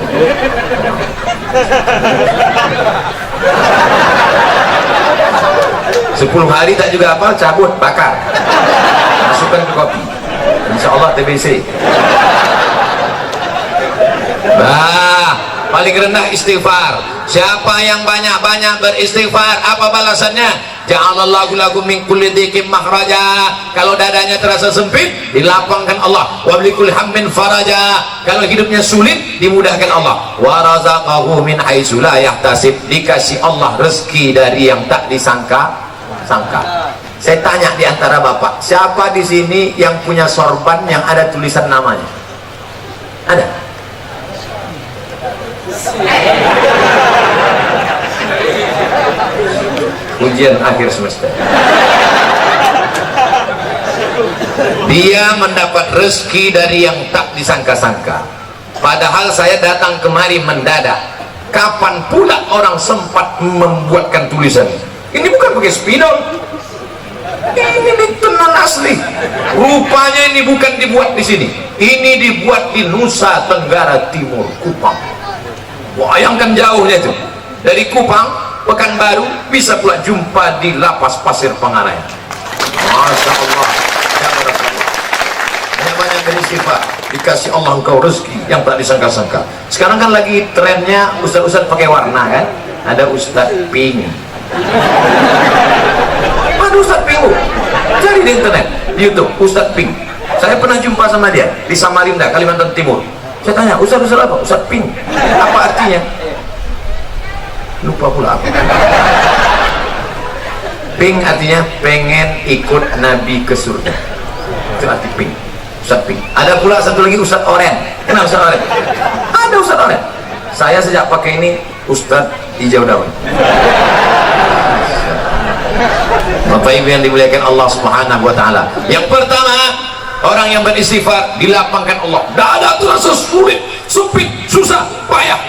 10 hari tak juga apa? Cabut, bakar. Masukkan ke kopi. InsyaAllah TBC. Paling rendah istighfar. Siapa yang banyak-banyak beristighfar, apa balasannya? Ja'alallahu lakum min kulli dhiqin makhraja. Kalau dadanya terasa sempit, dilapangkan Allah. Wa bikulli hammin faraja. Kalau hidupnya sulit, dimudahkan Allah. Wa razaqahu min haitsu la yahtasib. Dikasih Allah rezeki dari yang tak disangka. Saya tanya di antara bapak, siapa di sini yang punya sorban yang ada tulisan namanya? Ada? Ujian akhir semester. Dia mendapat rezeki dari yang tak disangka-sangka. Padahal saya datang kemari mendadak. Kapan pula orang sempat membuatkan tulisan? Ini bukan pakai spidol. Ini tenan asli. Rupanya ini bukan dibuat di sini. Ini dibuat di Nusa Tenggara Timur, Kupang. Bayangkan jauhnya itu. Dari Kupang, Pekanbaru, bisa pula jumpa di Lapas Pasir Pangarayan. Masya Allah. Banyak-banyak yang beristighfar, dikasih Allah engkau rezeki yang tak disangka-sangka. Sekarang kan lagi trennya ustaz-ustaz pakai warna kan, ada ustaz pink, ada ustaz pink, cari di internet, di YouTube ustaz pink. Saya pernah jumpa sama dia di Samarinda, Kalimantan Timur. Saya tanya, ustaz apa? Ustaz pink, apa artinya? Lupa pula apa. Pink artinya pengen ikut Nabi ke surga, itu arti pink, ustaz pink. Ada pula satu lagi ustaz oren. Kenal ustaz oren? Ada ustaz oren. Saya sejak pakai ini ustaz hijau daun. Bapak Ibu yang dimuliakan Allah Subhanahu wa taala. Yang pertama, orang yang beristighfar dilapangkan Allah. Tidak ada itu rasa sulit, sempit, susah, payah.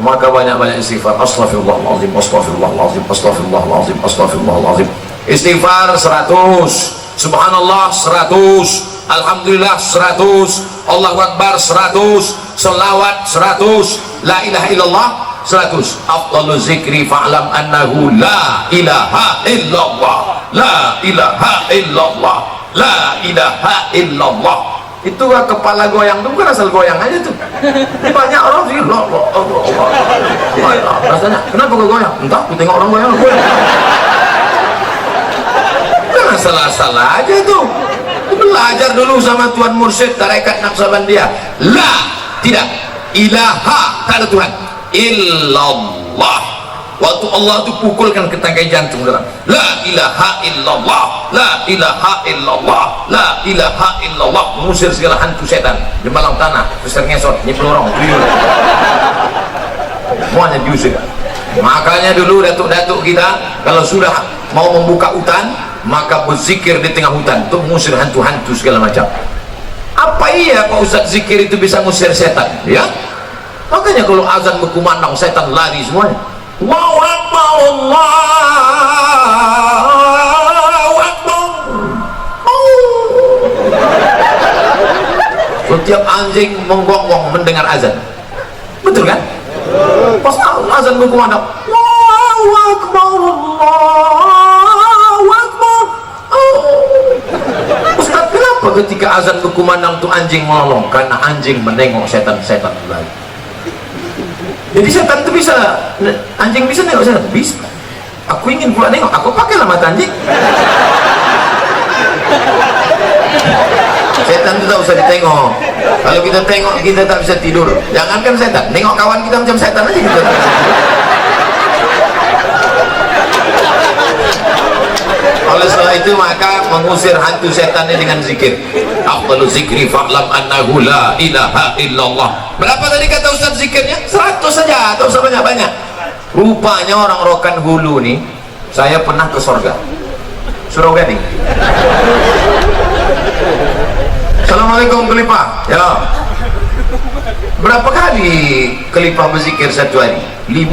Maka banyak-banyak istighfar. Astaghfirullahaladzim, astaghfirullahaladzim, astaghfirullahaladzim, astaghfirullahaladzim. Istighfar 100, subhanallah 100, alhamdulillah 100, Allahu Akbar 100, selawat 100, la ilaha illallah 100. Afdalu zikri fa'lam annahu la ilaha illallah, la ilaha illallah, la ilaha illallah. Itu kepala goyang itu bukan asal goyang aja tuh. Banyak orang sih rasanya kenapa kok goyang? Entah, aku tengok orang goyang. Jangan salah-salah aja tuh. Belajar dulu sama Tuan Mursyid Tarekat Naqsabandiyah. La, tidak, ilaha, tak ada Tuhan, illallah. Waktu Allah itu pukulkan ke tangkai jantung dalam, la ilaha illallah, la ilaha illallah, la ilaha illallah, mengusir segala hantu setan di malam tanah, besar ngesot, nyepelorong, tuyul, semuanya diusir. Makanya dulu datuk-datuk kita kalau sudah mau membuka hutan, maka berzikir di tengah hutan untuk mengusir hantu-hantu segala macam. Apa iya Pak Ustaz zikir itu bisa mengusir setan? Ya, makanya kalau azan berkumandang setan lari semuanya. Allahu Akbar, Allahu Akbar. Setiap anjing menggonggong mendengar azan, betul kan? Pas azan berkumandang, Allahu Akbar, Allahu Akbar. Ustaz, kenapa ketika azan berkumandang tuh anjing melolong? Karena anjing menengok setan-setan lagi. Jadi setan itu bisa, anjing bisa nengok setan? Bisa. Aku ingin pula nengok, aku pakailah mata anjing. Setan itu tak usah ditengok. Kalau kita tengok, kita tak bisa tidur. Jangankan setan, nengok kawan kita macam setan aja kita. Oleh sebab itu maka mengusir hantu setan ini dengan zikir. Afdalu zikri fa'lam annahu la ilaha illallah. Berapa tadi kata Ustaz zikirnya? 100 saja, tak usah banyak-banyak. Rupanya orang Rokan Hulu nih, saya pernah ke sorga, Surau Gading. Assalamualaikum Kelipah. Ya, berapa kali Kelipah berzikir satu hari? 5.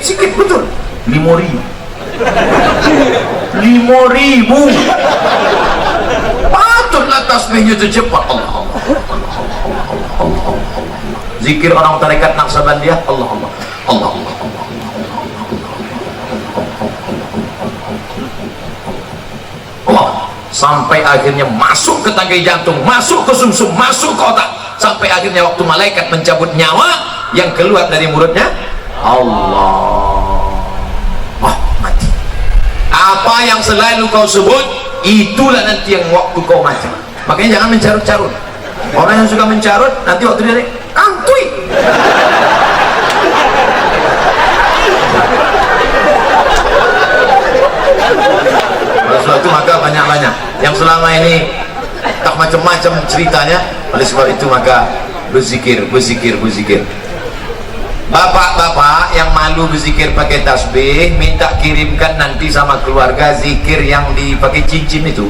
Sikit betul, 5.000. 5.000. Patutlah tasbihnya itu cepat. Allah Allah Allah Allah Allah Allah. Zikir orang tarekat Naqsabandiyah, Allah Allah Allah Allah Allah. Allah sampai akhirnya masuk ke tangkai jantung, masuk ke sumsum, masuk ke otak, sampai akhirnya waktu malaikat mencabut nyawa, yang keluar dari mulutnya Allah. Mati. Apa yang selalu kau sebut, itulah nanti yang waktu kau mati. Makanya jangan mencarut-carut. Orang yang suka mencarut, nanti waktu dia kantui. Oleh sebab itu maka banyak-banyak yang selama ini tak macam-macam ceritanya. Oleh sebab itu maka berzikir, berzikir, berzikir. Bapak-bapak yang malu berzikir pakai tasbih, minta kirimkan nanti sama keluarga zikir yang dipakai cincin itu.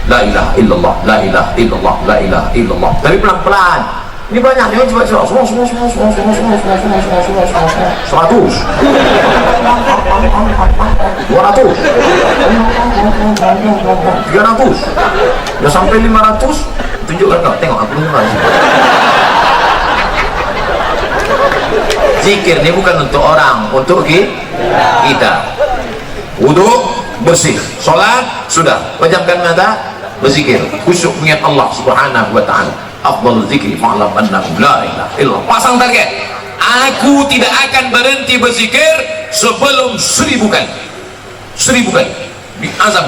La ilaha illallah, la ilaha illallah, la ilaha illallah. Tapi pelan-pelan. Ini banyak yang coba semua 100. 200. 300. Udah sampai 500, tunjukkan kau, tengok aku dengar. Zikir ini bukan untuk orang, untuk kita. Wudhu, bersih. Sholat sudah, pejamkan mata, berzikir, khusyuk mengingat Allah subhanahu wa ta'ala. Afdal zikri fa'lam annahu la ilaha illallah. Pasang target, aku tidak akan berhenti berzikir sebelum 1000 kali. 1000 kali diazam.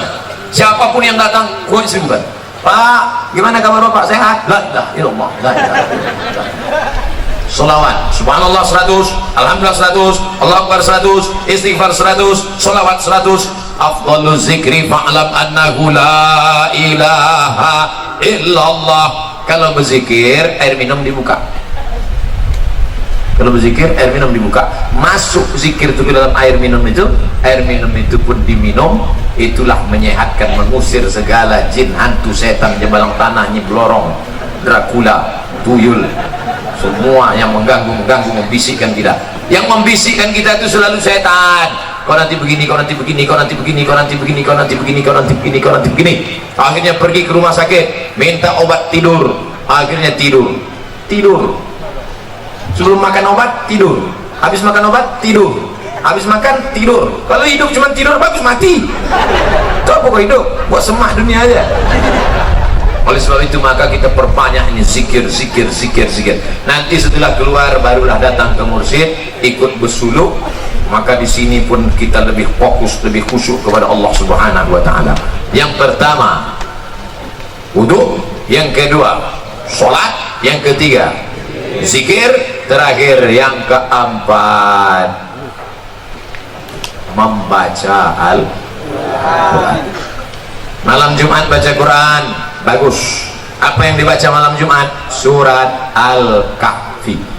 Siapapun yang datang, gua 1000 kali. Pak, gimana kabar Bapak? Sehat? La ilaha illallah, la ilaha illallah. Salawat, subhanallah 100, alhamdulillah 100, Allahu akbar 100, istighfar 100, salawat 100. Afdhalu zikri fa'lam annahu la ilaha illallah. Kalau berzikir, air minum dibuka. Kalau berzikir, air minum dibuka. Masuk zikir itu ke dalam air minum itu pun diminum. Itulah menyehatkan, mengusir segala jin, hantu, setan, jebalang tanah, nyiblorong, Dracula, tuyul, semua yang mengganggu, membisikkan kita. Yang membisikkan kita itu selalu setan. Kau nanti begini, kau nanti begini, kau nanti begini, kau nanti begini, kau nanti begini, kau nanti begini, kau nanti begini. Akhirnya pergi ke rumah sakit, minta obat tidur. Akhirnya tidur. Sebelum makan obat, tidur. Habis makan obat, tidur. Habis makan, tidur. Kalau hidup cuma tidur, bagus mati. Itu apa kau hidup? Buat semak dunia aja. Oleh sebab itu maka kita perbanyak ini zikir. Nanti setelah keluar barulah datang ke mursyid, ikut bersuluk. Maka di sini pun kita lebih fokus, lebih khusyuk kepada Allah Subhanahu wa taala. Yang pertama wudu, yang kedua salat, yang ketiga zikir, terakhir yang keempat membaca Al-Quran. Malam Jumat baca Quran, bagus. Apa yang dibaca malam Jumat? Surat Al-Kahfi.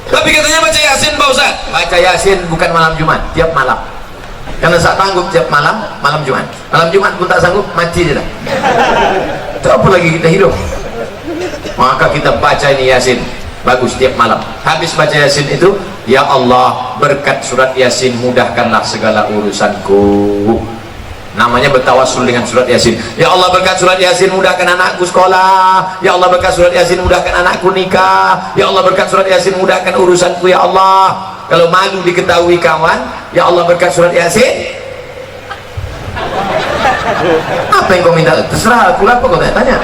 Tapi katanya baca Yasin Pak Ustaz. Baca Yasin bukan malam Jumat, tiap malam. Karena tak sanggup tiap malam Jumat. Malam Jumat pun tak sanggup, mati je dah. Itu apa lagi kita hidup? Maka kita baca ini Yasin, bagus tiap malam. Habis baca Yasin itu, ya Allah, berkat surat Yasin mudahkanlah segala urusanku. Namanya bertawassul dengan surat Yasin. Ya Allah, berkat surat Yasin mudahkan anakku sekolah. Ya Allah, berkat surat Yasin mudahkan anakku nikah. Ya Allah, berkat surat Yasin mudahkan urusanku ya Allah. Kalau malu diketahui kawan, ya Allah, berkat surat Yasin. Apa yang kau minta? Terserah aku, apa kau tanya.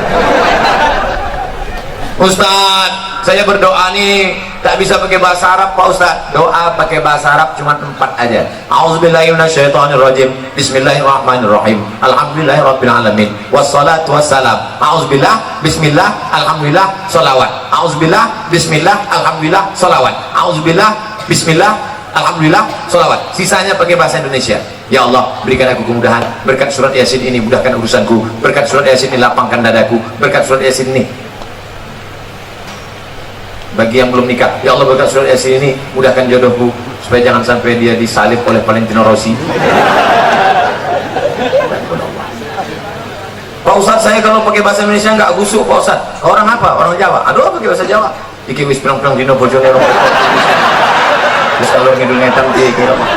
Ustaz, saya berdoa nih tak bisa pakai bahasa Arab Pak Ustaz. Doa pakai bahasa Arab cuma 4 aja. A'udzubillahi minasyaitonirrajim. Bismillahirrahmanirrahim. Alhamdulillahirabbil alamin. Wassalatu wassalam. A'udzubillah, bismillah, alhamdulillah, shalawat. A'udzubillah, bismillah, alhamdulillah, shalawat. A'udzubillah, bismillah, alhamdulillah, shalawat. Sisanya pakai bahasa Indonesia. Ya Allah, berikan aku kemudahan. Berkat surat Yasin ini mudahkan urusanku. Berkat surat Yasin ini lapangkan dadaku. Berkat surat Yasin ini, bagi yang belum nikah, ya Allah, berkat surat Yasin ini mudahkan jodohku supaya jangan sampai dia disalib oleh Valentino Rossi. Pak Ustaz, saya kalau pakai bahasa Indonesia nggak gusuk Pak Ustaz. Orang apa? Orang Jawa. Aduh, pakai bahasa Jawa. Iki wis pirang-pirang dino bojone orang. Terus kalau ngidul ngetam dia kira apa?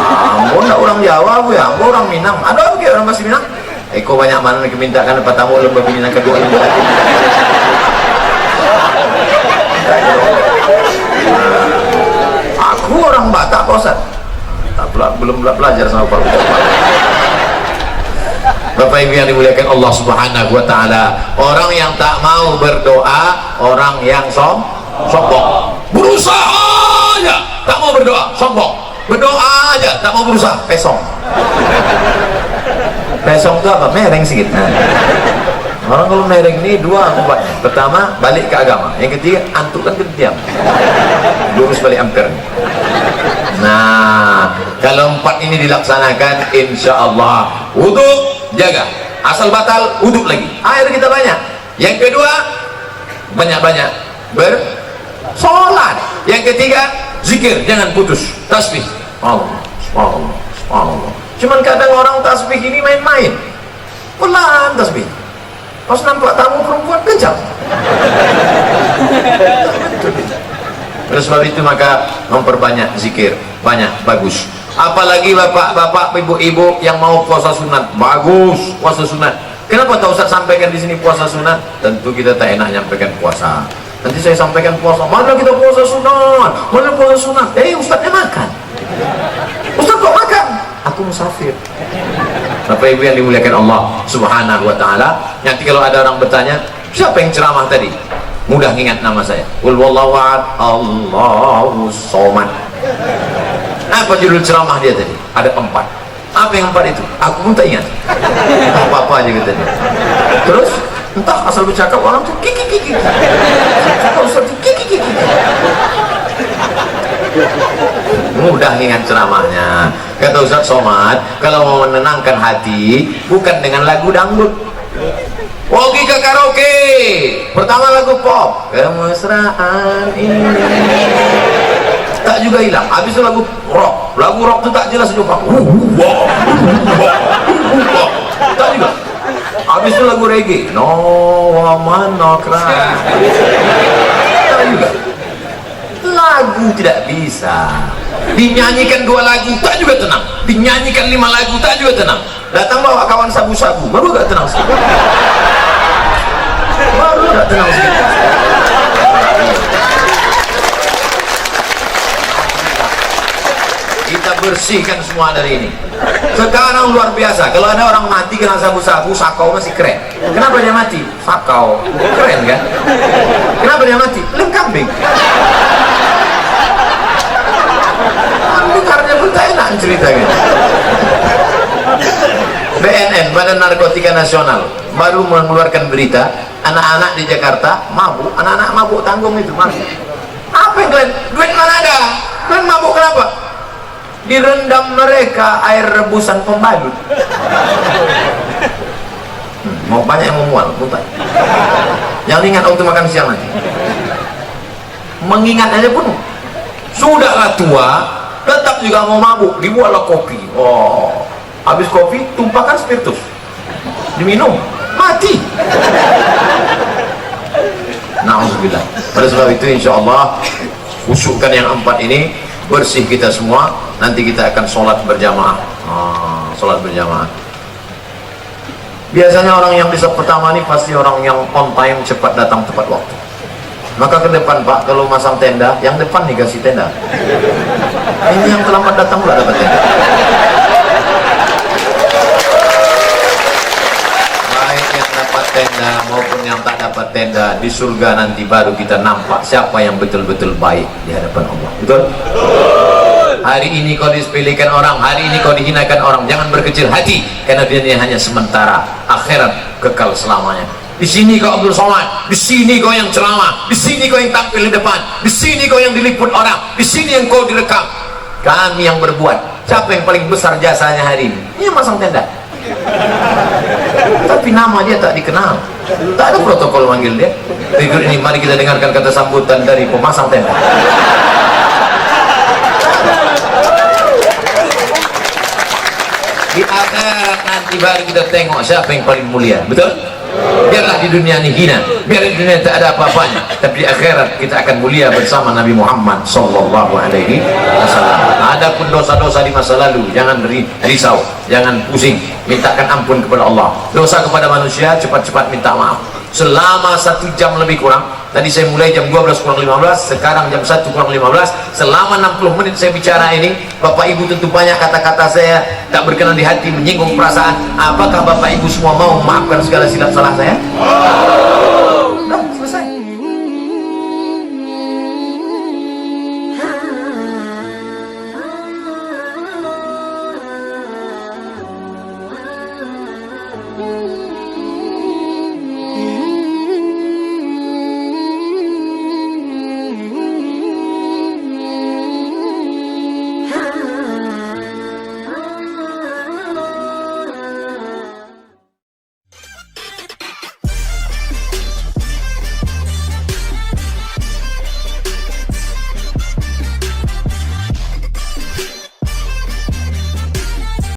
Ampun, orang Jawa bu ya, ampun orang Minang. Aduh, pakai orang bahasa Minang. Eko banyak mana yang mintakan apa tamu lembah Minang kedua ini. Aku orang Batak Pak Ustaz. Belum belajar sama Pak Ustaz. Bapak Ibu yang dimuliakan Allah Subhanahu wa taala, orang yang tak mau berdoa, orang yang sombong. Berusaha aja tak mau berdoa, sombong. Berdoa aja tak mau berusaha, pesong. Pesong itu apa? Mereng sedikit. Orang kalau mereng ini 2 obatnya. Pertama, balik ke agama. Yang ketiga, antuk kan diam. Lurus balik ampere. Nah, kalau 4 ini dilaksanakan, insya Allah wudu jaga. Asal batal, wudu lagi. Air kita banyak. Yang kedua, banyak-banyak bersolat. Yang ketiga, zikir, jangan putus. Tasbih. Allah, Allah, Allah. Cuman kadang orang tasbih ini main-main. Pelan tasbih. Pas nampak tamu perempuan kencang. Oleh sebab itu maka memperbanyak zikir, banyak, bagus. Apalagi bapak-bapak, ibu-ibu yang mau puasa sunat, bagus puasa sunat. Kenapa tak Ustaz sampaikan di sini puasa sunat? Tentu kita tak enak nyampaikan puasa. Nanti saya sampaikan puasa, mana kita puasa sunat, mana puasa sunat. Ustaznya makan. Ustaz kok makan? Aku aku musafir. Bapak Ibu yang dimuliakan Allah Subhanahu wa taala, nanti kalau ada orang bertanya, siapa yang ceramah tadi? Mudah ingat nama saya. Qul wallahu ahad, Allahus somad. Apa judul ceramah dia tadi? Ada 4. Apa yang 4 itu? Aku pun tak ingat. Apa-apa aja katanya. Terus entah asal bercakap orang tuh kiki kiki. Cakap Ustaz tuh kiki kiki. Mudah ingat ceramahnya. Kata Ustaz Somad, kalau mau menenangkan hati bukan dengan lagu dangdut. Pergi ke karaoke. Pertama lagu pop, kemesraan ini. Tak juga hilang. Habis itu lagu rock. Lagu rock itu tak jelas juga. Tak juga. Habis itu lagu reggae. No woman no cry. Tak juga. Lagu tidak bisa. Dinyanyikan 2 lagu tak juga tenang. Dinyanyikan 5 lagu tak juga tenang. Datang bawa kawan sabu-sabu, baru gak tenang sedikit. Baru gak tenang sedikit. Kita bersihkan semua dari ini. Sekarang luar biasa. Kalau ada orang mati kena sabu-sabu, sakau masih keren. Kenapa dia mati? Sakau. Keren kan? Kenapa dia mati? Lem kambing. Dengarnya pun tak enak cerita gitu. BNN, Badan Narkotika Nasional, baru mengeluarkan berita anak-anak di Jakarta mabuk, anak-anak mabuk tanggung itu mabuk. Apa yang kalian? Duit mana ada? Kalian mabuk kenapa? Direndam mereka air rebusan pembalut. Mau banyak yang memual, bukan? Jangan ingat waktu makan siang nanti. Mengingat aja pun sudahlah tua, tetap juga mau mabuk, dibuatlah kopi. Oh, habis kopi tumpahkan spiritus, diminum, mati. Nauzubillah. Pada sebab itu insya Allah usukkan yang 4 ini, bersih kita semua. Nanti kita akan sholat berjamaah. Sholat berjamaah. Biasanya orang yang di saf pertama ini pasti orang yang on time, cepat datang tepat waktu. Maka ke depan Pak, kalau masang tenda, yang depan nih kasih tenda. Ini yang terlambat datang pula dapat tenda. Baik yang dapat tenda maupun yang tak dapat tenda, di surga nanti baru kita nampak siapa yang betul-betul baik di hadapan Allah. Betul? Hari ini kau disepelekan orang, hari ini kau dihinakan orang, jangan berkecil hati, karena dia hanya sementara, akhirat kekal selamanya. Di sini kau Abdul Somad, di sini kau yang ceramah, di sini kau yang tampil di depan, di sini kau yang diliput orang, di sini yang kau direkam. Kami yang berbuat. Siapa yang paling besar jasanya hari ini? Ini yang masang tenda. Tapi nama dia tak dikenal, tak ada protokol manggil dia. Berikut ini mari kita dengarkan kata sambutan dari pemasang tenda. Di akhirat nanti baru kita tengok siapa yang paling mulia. Betul? Biarlah di dunia ini hina, biar di dunia tak ada apa-apanya, tapi di akhirat kita akan mulia bersama Nabi Muhammad sallallahu alaihi wasallam. Adapun dosa-dosa di masa lalu jangan risau, jangan pusing, mintakan ampun kepada Allah. Dosa kepada manusia cepat-cepat minta maaf. Selama 1 jam lebih kurang, tadi saya mulai jam 12 kurang 15, sekarang jam 1 kurang 15, selama 60 menit saya bicara ini, Bapak Ibu tentu banyak kata-kata saya tak berkenan di hati, menyinggung perasaan. Apakah Bapak Ibu semua mau memaafkan segala silap salah saya?